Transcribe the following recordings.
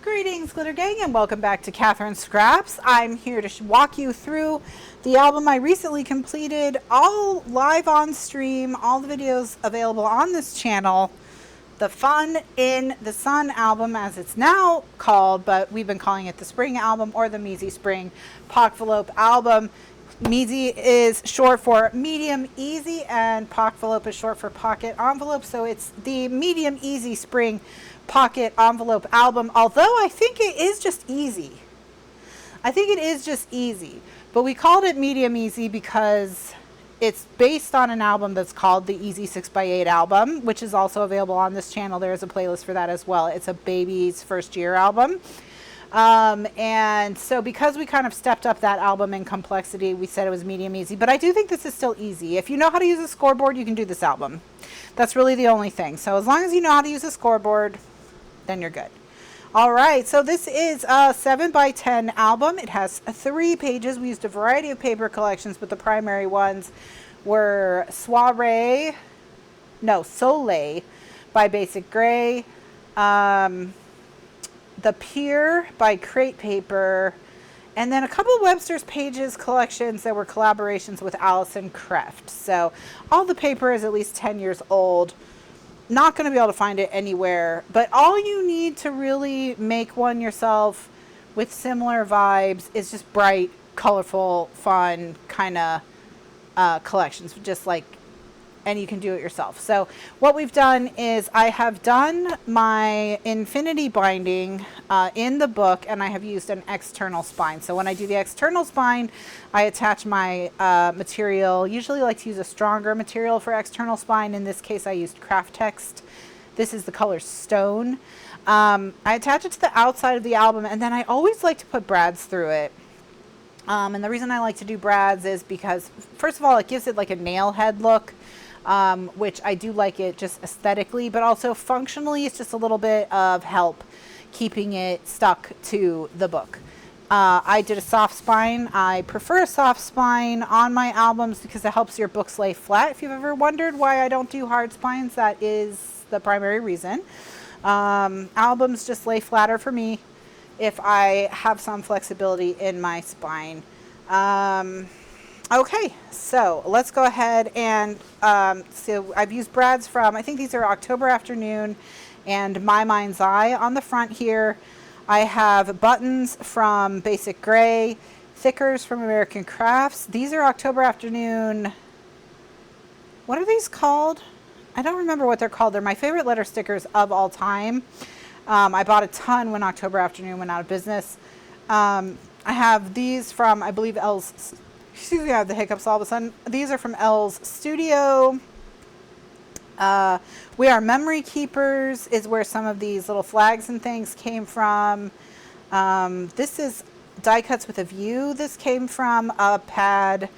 Greetings, Glitter Gang, and welcome back to Kathryn Scraps. I'm here to walk you through the album I recently completed, all live on stream, all the videos available on this channel. The Fun in the Sun album, as it's now called, but we've been calling it the Spring album or the Measy Spring Pock-Velope album. Measy is short for medium easy, and Pock-Velope is short for pocket envelope, so it's the medium easy spring pocket envelope album, although I think it is just easy. But we called it medium easy because it's based on an album that's called the Easy 6x8 album, which is also available on this channel. There is a playlist for that as well. It's a baby's first year album. And so because we kind of stepped up that album in complexity, we said it was medium easy, but I do think this is still easy. If you know how to use a scoreboard, you can do this album. That's really the only thing. So as long as you know how to use a scoreboard, then you're good. All right, so this is a 7x10 album. It has 3 pages. We used a variety of paper collections, but the primary ones were Soleil by Basic Gray, The Pier by Crate Paper, and then a couple of Webster's Pages collections that were collaborations with Allison Kreft. So all the paper is at least 10 years old. Not going to be able to find it anywhere, but all you need to really make one yourself with similar vibes is just bright, colorful, fun kind of collections, and you can do it yourself. So what we've done is I have done my infinity binding in the book, and I have used an external spine. So when I do the external spine, I attach my material. Usually like to use a stronger material for external spine. In this case, I used Craft Text. This is the color Stone. I attach it to the outside of the album, and then I always like to put brads through it. And the reason I like to do brads is because, first of all, it gives it like a nail head look. Which I do like it just aesthetically, but also functionally, it's just a little bit of help keeping it stuck to the book. I did a soft spine. I prefer a soft spine on my albums because it helps your books lay flat. If you've ever wondered why I don't do hard spines, that is the primary reason. Albums just lay flatter for me if I have some flexibility in my spine. Okay, so let's go ahead and, so I've used brads from, I think these are October Afternoon and My Mind's Eye on the front here. I have buttons from Basic Gray, thickers from American Crafts. These are October Afternoon, what are these called? I don't remember what they're called. They're my favorite letter stickers of all time. I bought a ton when October Afternoon went out of business. I have these from, I believe, excuse me, I have the hiccups all of a sudden. These are from Elle's Studio. We Are Memory Keepers is where some of these little flags and things came from. This is Die Cuts with a View. This came from a pad,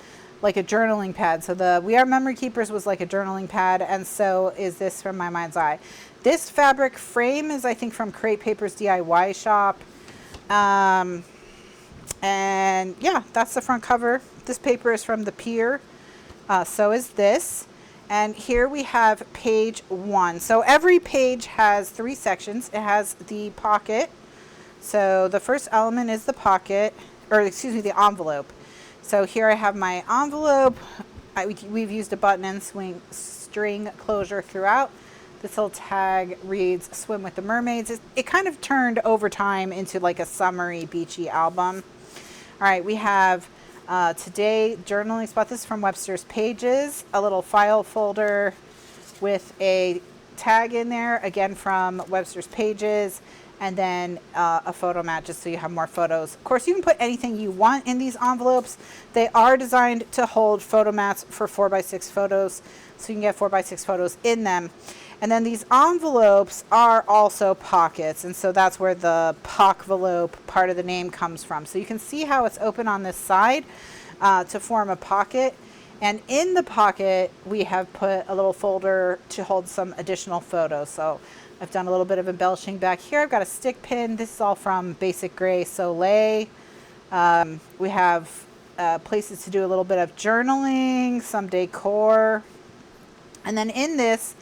like a journaling pad. So the We Are Memory Keepers was like a journaling pad, and so is this from My Mind's Eye. This fabric frame is, I think, from Crate Paper's DIY shop. And yeah, that's the front cover. This paper is from The Pier. So is this. And here we have page 1. So every page has 3 sections. It has the pocket. So the first element is the pocket, or excuse me, the envelope. So here I have my envelope. We've used a button and string closure throughout. This little tag reads Swim with the Mermaids. It kind of turned over time into like a summery, beachy album. All right, we have today journaling spot. This is from Webster's Pages, a little file folder with a tag in there, again from Webster's Pages, and then a photo mat just so you have more photos. Of course, you can put anything you want in these envelopes. They are designed to hold photo mats for 4x6 photos, so you can get 4x6 photos in them. And then these envelopes are also pockets, and so that's where the Pock-Velope part of the name comes from. So you can see how it's open on this side to form a pocket. And in the pocket, we have put a little folder to hold some additional photos. So I've done a little bit of embellishing back here. I've got a stick pin. This is all from Basic Gray Soleil. We have places to do a little bit of journaling, some decor. And then in this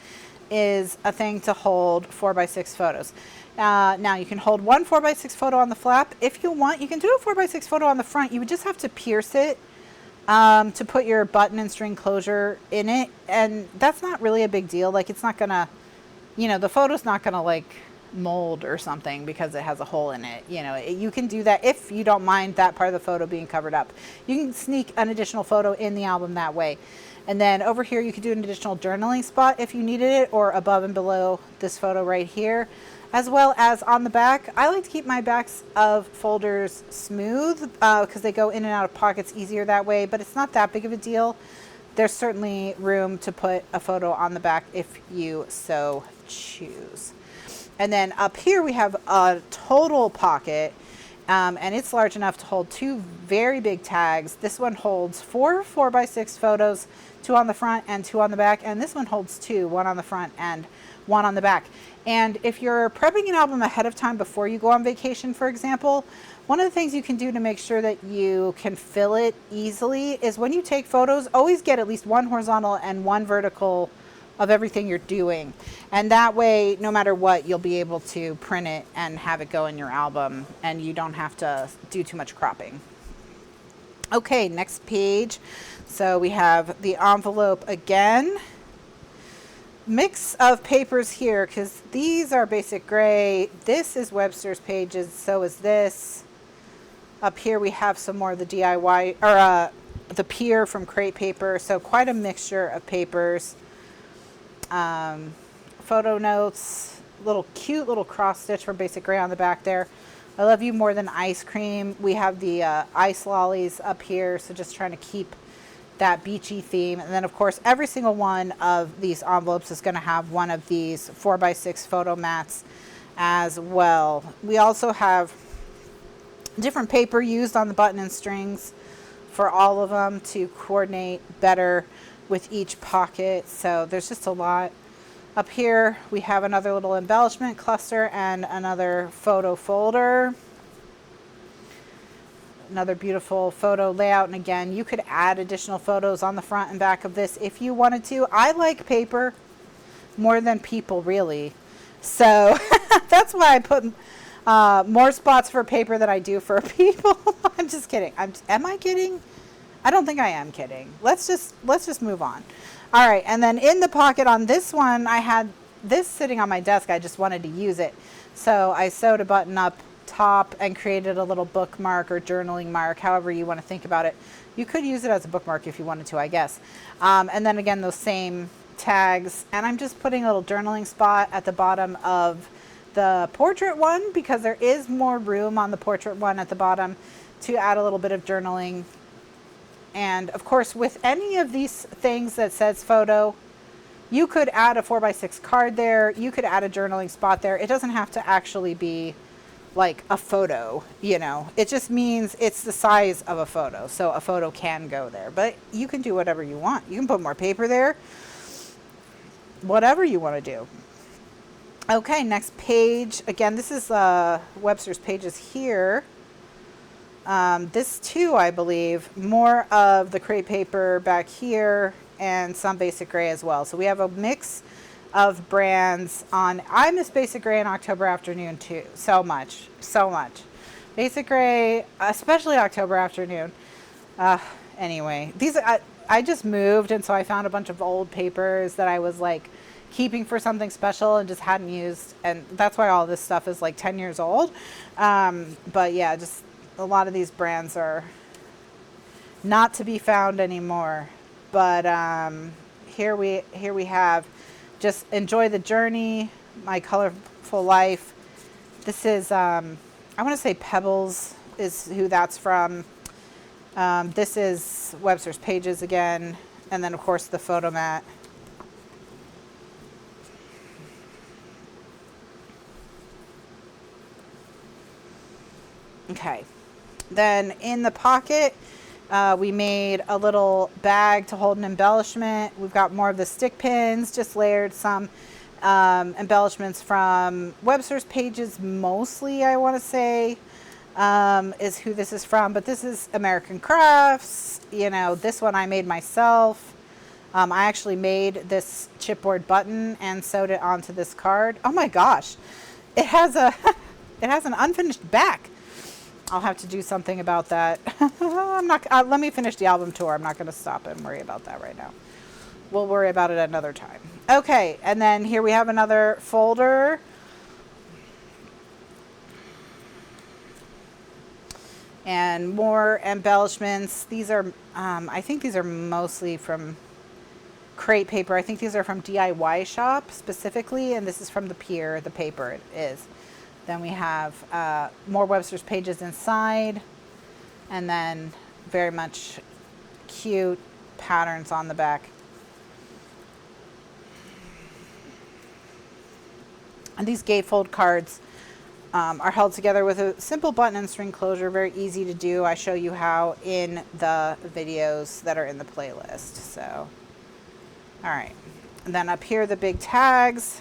is a thing to hold 4x6 photos. Now you can hold one 4x6 photo on the flap. If you want, you can do a 4x6 photo on the front. You would just have to pierce it to put your button and string closure in it. And that's not really a big deal. Like, it's not gonna, you know, the photo's not gonna like mold or something because it has a hole in it. You know, you can do that if you don't mind that part of the photo being covered up. You can sneak an additional photo in the album that way. And then over here you could do an additional journaling spot if you needed it, or above and below this photo right here, as well as on the back. I like to keep my backs of folders smooth because they go in and out of pockets easier that way, but it's not that big of a deal. There's certainly room to put a photo on the back if you so choose. And then up here we have a total pocket, and it's large enough to hold two very big tags. This one holds 4 4x6 photos, 2 on the front and 2 on the back, and this one holds 2, 1 on the front and 1 on the back. And if you're prepping an album ahead of time before you go on vacation, for example, one of the things you can do to make sure that you can fill it easily is when you take photos, always get at least 1 horizontal and 1 vertical of everything you're doing. And that way, no matter what, you'll be able to print it and have it go in your album, and you don't have to do too much cropping. Okay, next page. So we have the envelope again. Mix of papers here, because these are basic gray. This is Webster's pages, so is this. Up here we have some more of the DIY, or the Pier from Crate Paper, so quite a mixture of papers. Photo notes, cute little cross stitch from Basic Gray on the back there. I love you more than ice cream. We have the ice lollies up here, so just trying to keep that beachy theme. And then of course every single one of these envelopes is going to have one of these 4x6 photo mats as well. We also have different paper used on the button and strings for all of them to coordinate better with each pocket. So there's just a lot. Up here we have another little embellishment cluster and another photo folder. Another beautiful photo layout, and again, you could add additional photos on the front and back of this if you wanted to. I like paper more than people, really. So that's why I put more spots for paper than I do for people. I'm just kidding. Am I kidding? I don't think I am kidding. Let's just move on. All right, and then in the pocket on this one, I had this sitting on my desk. I just wanted to use it. So I sewed a button up top and created a little bookmark or journaling mark, however you want to think about it. You could use it as a bookmark if you wanted to, I guess. And then again, those same tags. And I'm just putting a little journaling spot at the bottom of the portrait one because there is more room on the portrait one at the bottom to add a little bit of journaling. And of course, with any of these things that says photo, you could add a 4x6 card there. You could add a journaling spot there. It doesn't have to actually be like a photo, you know. It just means it's the size of a photo. So a photo can go there, but you can do whatever you want. You can put more paper there, whatever you want to do. Okay, next page. Again, this is Webster's pages here. This too, I believe, more of the Crate Paper back here and some Basic Gray as well. So we have a mix of brands on. I miss Basic Gray in October Afternoon too, so much. Basic Gray, especially October Afternoon. Anyway, these I just moved, and so I found a bunch of old papers that I was like keeping for something special and just hadn't used, and that's why all this stuff is like 10 years old. But yeah, just a lot of these brands are not to be found anymore. But here we have Just Enjoy the Journey, My Colorful Life. This is I want to say Pebbles is who that's from. This is Webster's pages again, and then of course the photo mat. Okay, then in the pocket, we made a little bag to hold an embellishment. We've got more of the stick pins, just layered some embellishments from Webster's pages, mostly, I want to say, is who this is from. But this is American Crafts. You know, this one I made myself. I actually made this chipboard button and sewed it onto this card. Oh my gosh. It has a it has an unfinished back. I'll have to do something about that. I'm not. Let me finish the album tour. I'm not going to stop and worry about that right now. We'll worry about it another time. Okay, and then here we have another folder. And more embellishments. These are, I think these are mostly from crate paper. I think these are from DIY Shop specifically, and this is from the Pier, the paper it is. Then we have more Webster's pages inside, and then very much cute patterns on the back. And these gatefold cards are held together with a simple button and string closure, very easy to do. I show you how in the videos that are in the playlist. So, all right. And then up here, the big tags.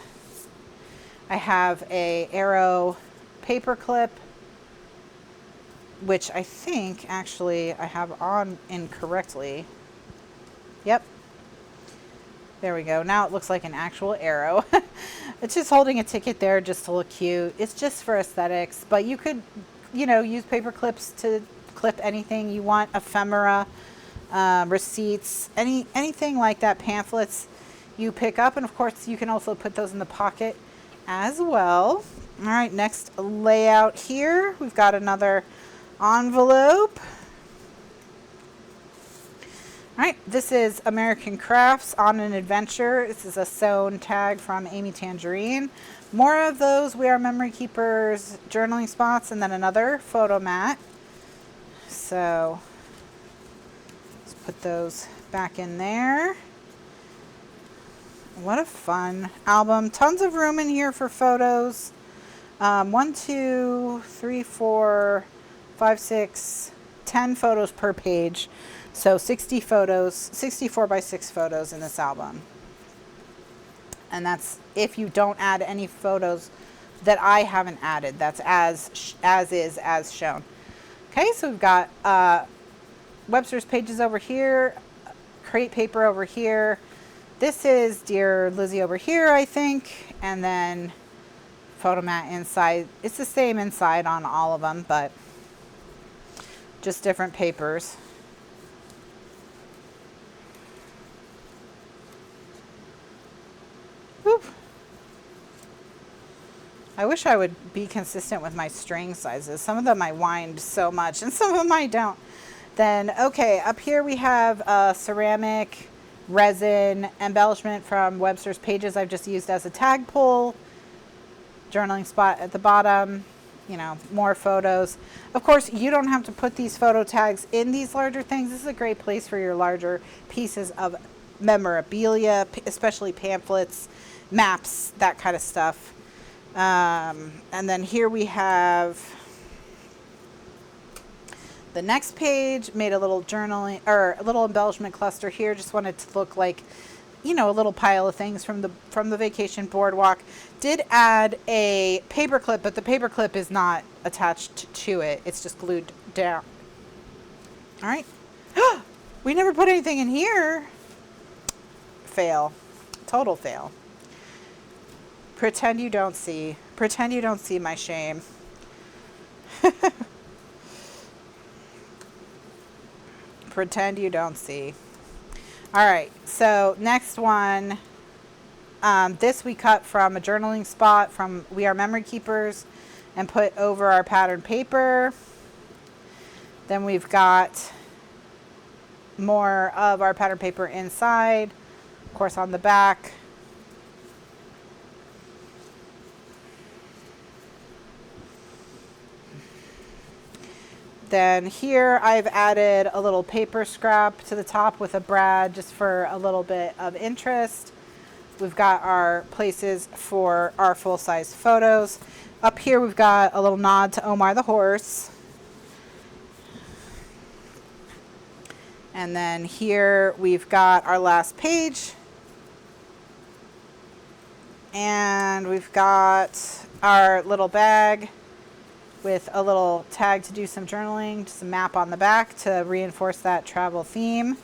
I have a Arrow paper clip, which I think actually I have on incorrectly. Yep. There we go. Now it looks like an actual arrow. It's just holding a ticket there just to look cute. It's just for aesthetics, but you could, you know, use paper clips to clip anything you want, ephemera, receipts, anything like that, pamphlets you pick up. And of course you can also put those in the pocket as well. All right, next layout here. We've got another envelope. All right, this is American Crafts on an Adventure. This is a sewn tag from Amy Tangerine. More of those We Are Memory Keepers journaling spots, and then another photo mat. So let's put those back in there. What a fun album. Tons of room in here for photos. 1, 2, 3, 4, 5, 6, 10 photos per page. So 60 photos, 64 by 6 photos in this album. And that's if you don't add any photos that I haven't added. That's as shown. Okay, so we've got Webster's pages over here, crate paper over here. This is Dear Lizzie over here, I think. And then photo mat inside. It's the same inside on all of them, but just different papers. I wish I would be consistent with my string sizes. Some of them I wind so much and some of them I don't. Then, okay, up here we have a ceramic resin embellishment from Webster's Pages I've just used as a tag pull. Journaling spot at the bottom, you know, more photos. Of course, you don't have to put these photo tags in these larger things. This is a great place for your larger pieces of memorabilia, especially pamphlets, maps, that kind of stuff. And then here we have the next page, made a little journaling or a little embellishment cluster here. Just wanted to look like, you know, a little pile of things from the vacation boardwalk. Did add a paper clip, but the paper clip is not attached to it. It's just glued down. All right. We never put anything in here. Fail. Total fail. Pretend you don't see. Pretend you don't see my shame. Pretend you don't see. All right, so next one. This we cut from a journaling spot from We Are Memory Keepers and put over our pattern paper. Then we've got more of our pattern paper inside, of course on the back. Then here I've added a little paper scrap to the top with a brad just for a little bit of interest. We've got our places for our full-size photos. Up here we've got a little nod to Omar the horse. And then here we've got our last page. And we've got our little bag with a little tag to do some journaling, just a map on the back to reinforce that travel theme.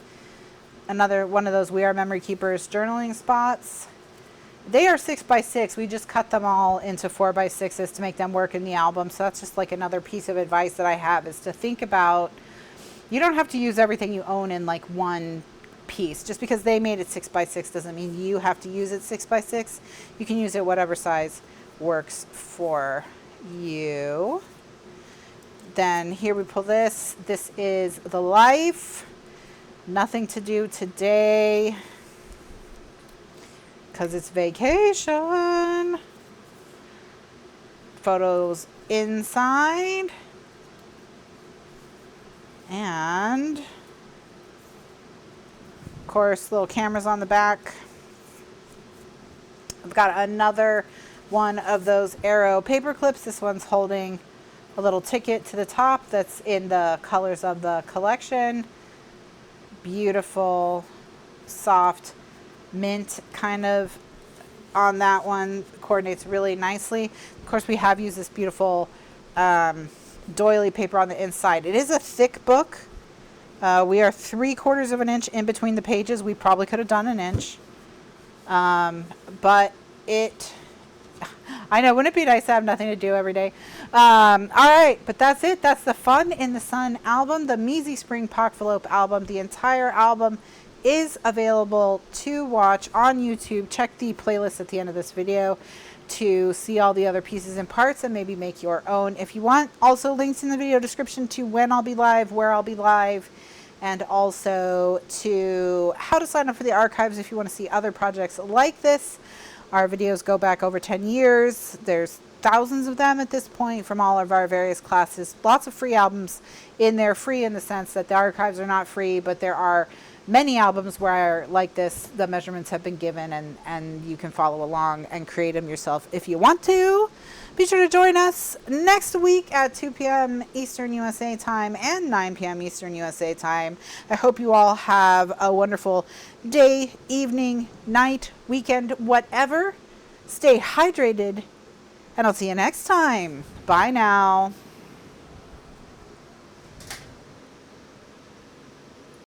Another one of those We Are Memory Keepers journaling spots. They are 6x6. We just cut them all into 4x6s to make them work in the album. So that's just like another piece of advice that I have, is to think about, you don't have to use everything you own in like one piece. Just because they made it 6x6 doesn't mean you have to use it 6x6. You can use it whatever size works for you. Then here we pull this. This is the life. Nothing to do today because it's vacation. Photos inside. And of course, little cameras on the back. I've got another one of those Arrow paper clips. This one's holding a little ticket to the top that's in the colors of the collection. Beautiful, soft mint kind of on that one. Coordinates really nicely. Of course, we have used this beautiful doily paper on the inside. It is a thick book. We are 3/4 of an inch in between the pages. We probably could have done an inch. But I know, wouldn't it be nice to have nothing to do every day? All right, but that's it. That's the Fun in the Sun album, the Measy Spring Pock-Velope album. The entire album is available to watch on YouTube. Check the playlist at the end of this video to see all the other pieces and parts and maybe make your own if you want. Also, links in the video description to when I'll be live, where I'll be live, and also to how to sign up for the archives if you want to see other projects like this. Our videos go back over 10 years. There's thousands of them at this point from all of our various classes. Lots of free albums in there. Free in the sense that the archives are not free, but there are many albums where, like this, the measurements have been given and you can follow along and create them yourself if you want to. Be sure to join us next week at 2 p.m. Eastern USA time and 9 p.m. Eastern USA time. I hope you all have a wonderful day, evening, night, weekend, whatever. Stay hydrated, and I'll see you next time. Bye now.